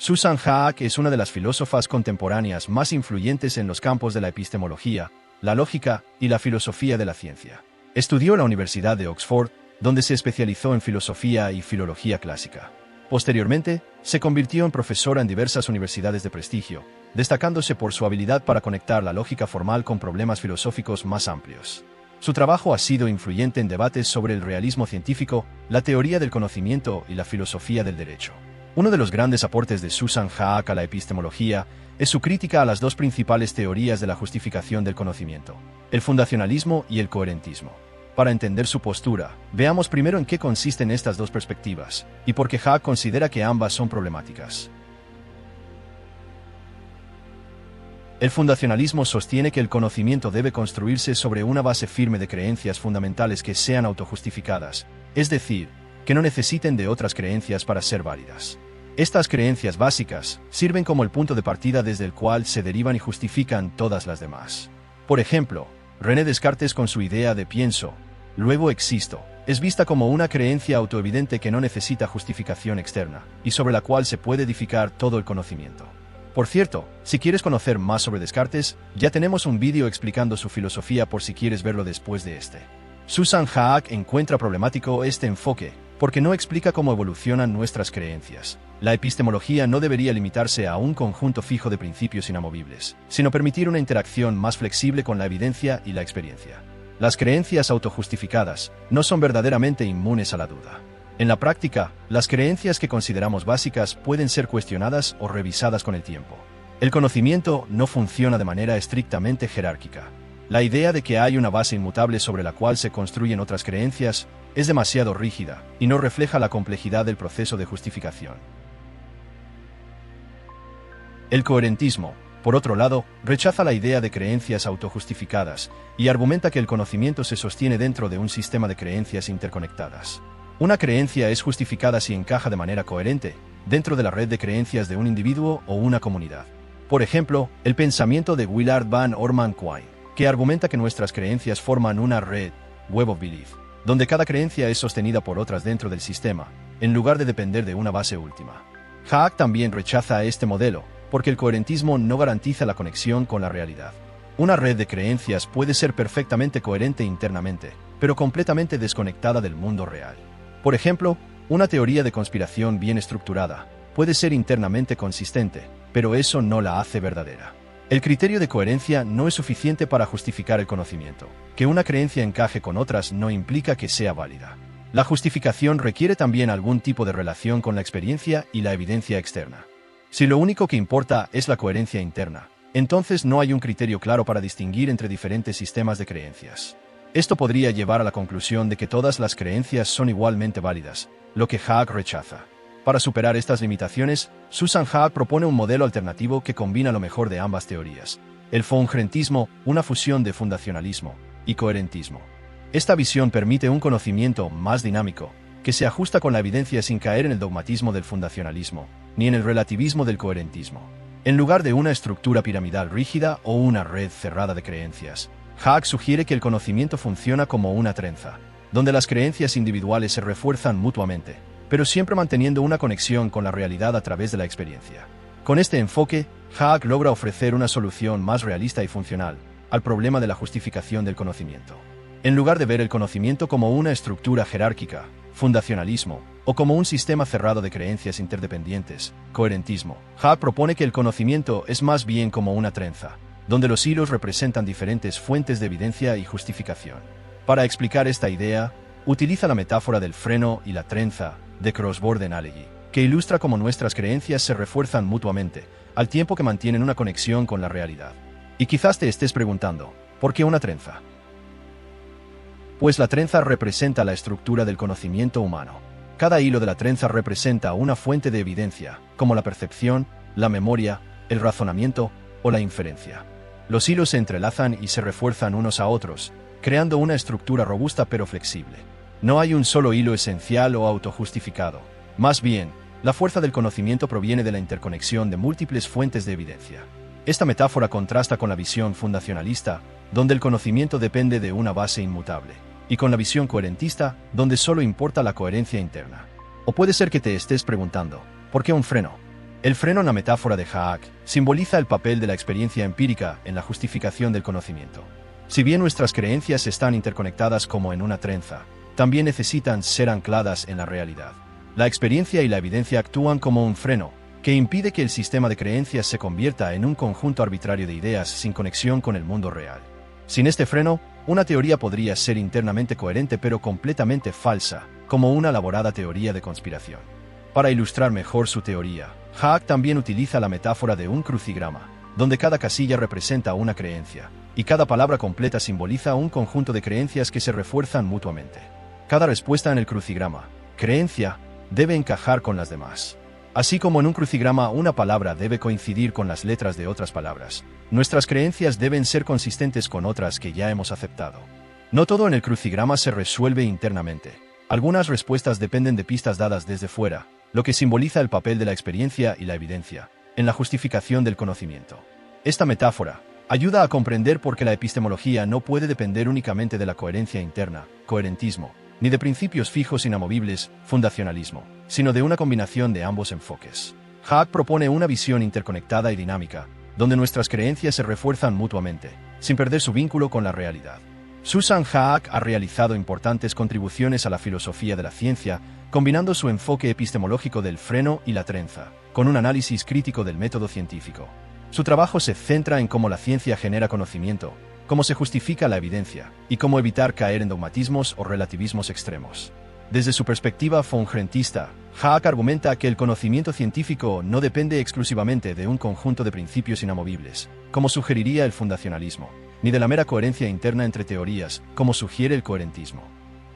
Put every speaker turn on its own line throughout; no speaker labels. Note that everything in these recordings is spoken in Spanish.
Susan Haack es una de las filósofas contemporáneas más influyentes en los campos de la epistemología, la lógica y la filosofía de la ciencia. Estudió en la Universidad de Oxford, donde se especializó en filosofía y filología clásica. Posteriormente, se convirtió en profesora en diversas universidades de prestigio, destacándose por su habilidad para conectar la lógica formal con problemas filosóficos más amplios. Su trabajo ha sido influyente en debates sobre el realismo científico, la teoría del conocimiento y la filosofía del derecho. Uno de los grandes aportes de Susan Haack a la epistemología es su crítica a las dos principales teorías de la justificación del conocimiento, el fundacionalismo y el coherentismo. Para entender su postura, veamos primero en qué consisten estas dos perspectivas, y por qué Haack considera que ambas son problemáticas. El fundacionalismo sostiene que el conocimiento debe construirse sobre una base firme de creencias fundamentales que sean autojustificadas, es decir, que no necesiten de otras creencias para ser válidas. Estas creencias básicas sirven como el punto de partida desde el cual se derivan y justifican todas las demás. Por ejemplo, René Descartes con su idea de pienso, luego existo, es vista como una creencia autoevidente que no necesita justificación externa, y sobre la cual se puede edificar todo el conocimiento. Por cierto, si quieres conocer más sobre Descartes, ya tenemos un vídeo explicando su filosofía por si quieres verlo después de este. Susan Haack encuentra problemático este enfoque, porque no explica cómo evolucionan nuestras creencias. La epistemología no debería limitarse a un conjunto fijo de principios inamovibles, sino permitir una interacción más flexible con la evidencia y la experiencia. Las creencias autojustificadas no son verdaderamente inmunes a la duda. En la práctica, las creencias que consideramos básicas pueden ser cuestionadas o revisadas con el tiempo. El conocimiento no funciona de manera estrictamente jerárquica. La idea de que hay una base inmutable sobre la cual se construyen otras creencias es demasiado rígida y no refleja la complejidad del proceso de justificación. El coherentismo, por otro lado, rechaza la idea de creencias autojustificadas y argumenta que el conocimiento se sostiene dentro de un sistema de creencias interconectadas. Una creencia es justificada si encaja de manera coherente dentro de la red de creencias de un individuo o una comunidad. Por ejemplo, el pensamiento de Willard Van Orman Quine, que argumenta que nuestras creencias forman una red, web of belief, donde cada creencia es sostenida por otras dentro del sistema, en lugar de depender de una base última. Haack también rechaza este modelo, porque el coherentismo no garantiza la conexión con la realidad. Una red de creencias puede ser perfectamente coherente internamente, pero completamente desconectada del mundo real. Por ejemplo, una teoría de conspiración bien estructurada puede ser internamente consistente, pero eso no la hace verdadera. El criterio de coherencia no es suficiente para justificar el conocimiento. Que una creencia encaje con otras no implica que sea válida. La justificación requiere también algún tipo de relación con la experiencia y la evidencia externa. Si lo único que importa es la coherencia interna, entonces no hay un criterio claro para distinguir entre diferentes sistemas de creencias. Esto podría llevar a la conclusión de que todas las creencias son igualmente válidas, lo que Haack rechaza. Para superar estas limitaciones, Susan Haack propone un modelo alternativo que combina lo mejor de ambas teorías: el fundacionalismo, una fusión de fundacionalismo y coherentismo. Esta visión permite un conocimiento más dinámico, que se ajusta con la evidencia sin caer en el dogmatismo del fundacionalismo, ni en el relativismo del coherentismo. En lugar de una estructura piramidal rígida o una red cerrada de creencias, Haack sugiere que el conocimiento funciona como una trenza, donde las creencias individuales se refuerzan mutuamente, pero siempre manteniendo una conexión con la realidad a través de la experiencia. Con este enfoque, Haack logra ofrecer una solución más realista y funcional al problema de la justificación del conocimiento. En lugar de ver el conocimiento como una estructura jerárquica, fundacionalismo, o como un sistema cerrado de creencias interdependientes, coherentismo, Haack propone que el conocimiento es más bien como una trenza, donde los hilos representan diferentes fuentes de evidencia y justificación. Para explicar esta idea, utiliza la metáfora del freno y la trenza de Crossborn Analogy, que ilustra cómo nuestras creencias se refuerzan mutuamente, al tiempo que mantienen una conexión con la realidad. Y quizás te estés preguntando, ¿por qué una trenza? Pues la trenza representa la estructura del conocimiento humano. Cada hilo de la trenza representa una fuente de evidencia, como la percepción, la memoria, el razonamiento o la inferencia. Los hilos se entrelazan y se refuerzan unos a otros, creando una estructura robusta pero flexible. No hay un solo hilo esencial o autojustificado. Más bien, la fuerza del conocimiento proviene de la interconexión de múltiples fuentes de evidencia. Esta metáfora contrasta con la visión fundacionalista, donde el conocimiento depende de una base inmutable, y con la visión coherentista, donde solo importa la coherencia interna. O puede ser que te estés preguntando, ¿por qué un freno? El freno en la metáfora de Haak simboliza el papel de la experiencia empírica en la justificación del conocimiento. Si bien nuestras creencias están interconectadas como en una trenza, también necesitan ser ancladas en la realidad. La experiencia y la evidencia actúan como un freno, que impide que el sistema de creencias se convierta en un conjunto arbitrario de ideas sin conexión con el mundo real. Sin este freno, una teoría podría ser internamente coherente pero completamente falsa, como una elaborada teoría de conspiración. Para ilustrar mejor su teoría, Haak también utiliza la metáfora de un crucigrama, donde cada casilla representa una creencia, y cada palabra completa simboliza un conjunto de creencias que se refuerzan mutuamente. Cada respuesta en el crucigrama, creencia, debe encajar con las demás. Así como en un crucigrama una palabra debe coincidir con las letras de otras palabras, nuestras creencias deben ser consistentes con otras que ya hemos aceptado. No todo en el crucigrama se resuelve internamente. Algunas respuestas dependen de pistas dadas desde fuera, lo que simboliza el papel de la experiencia y la evidencia en la justificación del conocimiento. Esta metáfora ayuda a comprender por qué la epistemología no puede depender únicamente de la coherencia interna, coherentismo, ni de principios fijos inamovibles, fundacionalismo, sino de una combinación de ambos enfoques. Haak propone una visión interconectada y dinámica, donde nuestras creencias se refuerzan mutuamente, sin perder su vínculo con la realidad. Susan Haak ha realizado importantes contribuciones a la filosofía de la ciencia, combinando su enfoque epistemológico del freno y la trenza, con un análisis crítico del método científico. Su trabajo se centra en cómo la ciencia genera conocimiento, cómo se justifica la evidencia, y cómo evitar caer en dogmatismos o relativismos extremos. Desde su perspectiva fongrentista, Haak argumenta que el conocimiento científico no depende exclusivamente de un conjunto de principios inamovibles, como sugeriría el fundacionalismo, ni de la mera coherencia interna entre teorías, como sugiere el coherentismo.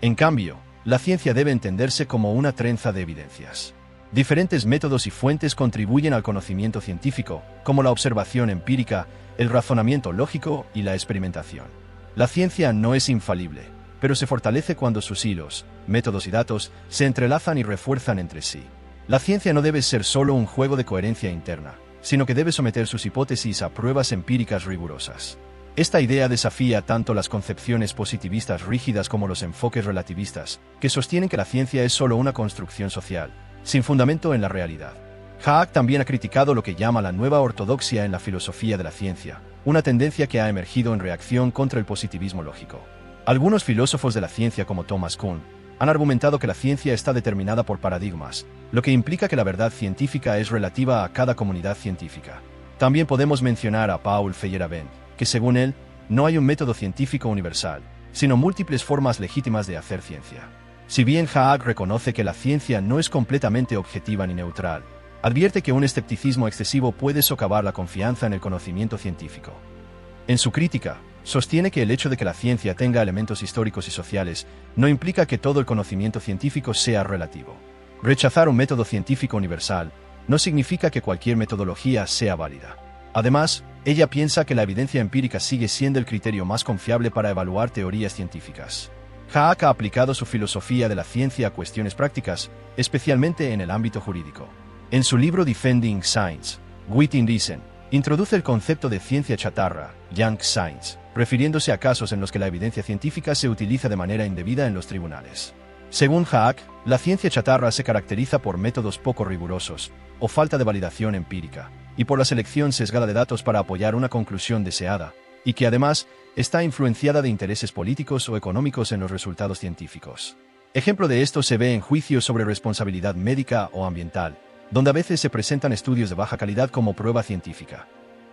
En cambio, la ciencia debe entenderse como una trenza de evidencias. Diferentes métodos y fuentes contribuyen al conocimiento científico, como la observación empírica, el razonamiento lógico y la experimentación. La ciencia no es infalible, pero se fortalece cuando sus hilos, métodos y datos se entrelazan y refuerzan entre sí. La ciencia no debe ser solo un juego de coherencia interna, sino que debe someter sus hipótesis a pruebas empíricas rigurosas. Esta idea desafía tanto las concepciones positivistas rígidas como los enfoques relativistas, que sostienen que la ciencia es solo una construcción social, sin fundamento en la realidad. Haak también ha criticado lo que llama la nueva ortodoxia en la filosofía de la ciencia, una tendencia que ha emergido en reacción contra el positivismo lógico. Algunos filósofos de la ciencia como Thomas Kuhn han argumentado que la ciencia está determinada por paradigmas, lo que implica que la verdad científica es relativa a cada comunidad científica. También podemos mencionar a Paul Feyerabend, que según él, no hay un método científico universal, sino múltiples formas legítimas de hacer ciencia. Si bien Haak reconoce que la ciencia no es completamente objetiva ni neutral, advierte que un escepticismo excesivo puede socavar la confianza en el conocimiento científico. En su crítica, sostiene que el hecho de que la ciencia tenga elementos históricos y sociales no implica que todo el conocimiento científico sea relativo. Rechazar un método científico universal no significa que cualquier metodología sea válida. Además, ella piensa que la evidencia empírica sigue siendo el criterio más confiable para evaluar teorías científicas. Haak ha aplicado su filosofía de la ciencia a cuestiones prácticas, especialmente en el ámbito jurídico. En su libro Defending Science, Within Reason, introduce el concepto de ciencia chatarra, junk science, refiriéndose a casos en los que la evidencia científica se utiliza de manera indebida en los tribunales. Según Haak, la ciencia chatarra se caracteriza por métodos poco rigurosos, o falta de validación empírica, y por la selección sesgada de datos para apoyar una conclusión deseada, y que además está influenciada de intereses políticos o económicos en los resultados científicos. Ejemplo de esto se ve en juicios sobre responsabilidad médica o ambiental, donde a veces se presentan estudios de baja calidad como prueba científica.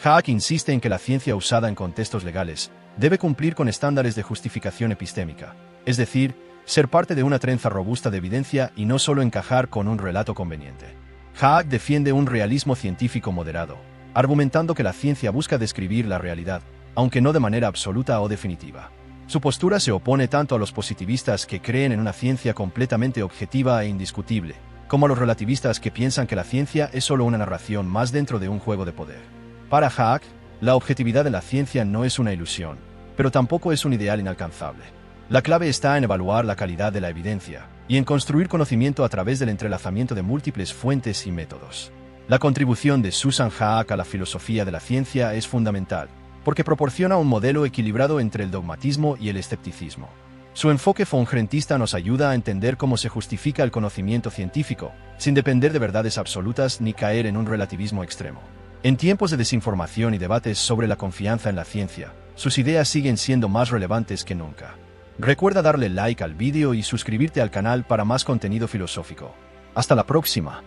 Haak insiste en que la ciencia usada en contextos legales debe cumplir con estándares de justificación epistémica, es decir, ser parte de una trenza robusta de evidencia y no solo encajar con un relato conveniente. Haak defiende un realismo científico moderado, argumentando que la ciencia busca describir la realidad, aunque no de manera absoluta o definitiva. Su postura se opone tanto a los positivistas que creen en una ciencia completamente objetiva e indiscutible, como a los relativistas que piensan que la ciencia es solo una narración más dentro de un juego de poder. Para Haak, la objetividad de la ciencia no es una ilusión, pero tampoco es un ideal inalcanzable. La clave está en evaluar la calidad de la evidencia y en construir conocimiento a través del entrelazamiento de múltiples fuentes y métodos. La contribución de Susan Haak a la filosofía de la ciencia es fundamental, porque proporciona un modelo equilibrado entre el dogmatismo y el escepticismo. Su enfoque fongrentista nos ayuda a entender cómo se justifica el conocimiento científico, sin depender de verdades absolutas ni caer en un relativismo extremo. En tiempos de desinformación y debates sobre la confianza en la ciencia, sus ideas siguen siendo más relevantes que nunca. Recuerda darle like al vídeo y suscribirte al canal para más contenido filosófico. Hasta la próxima.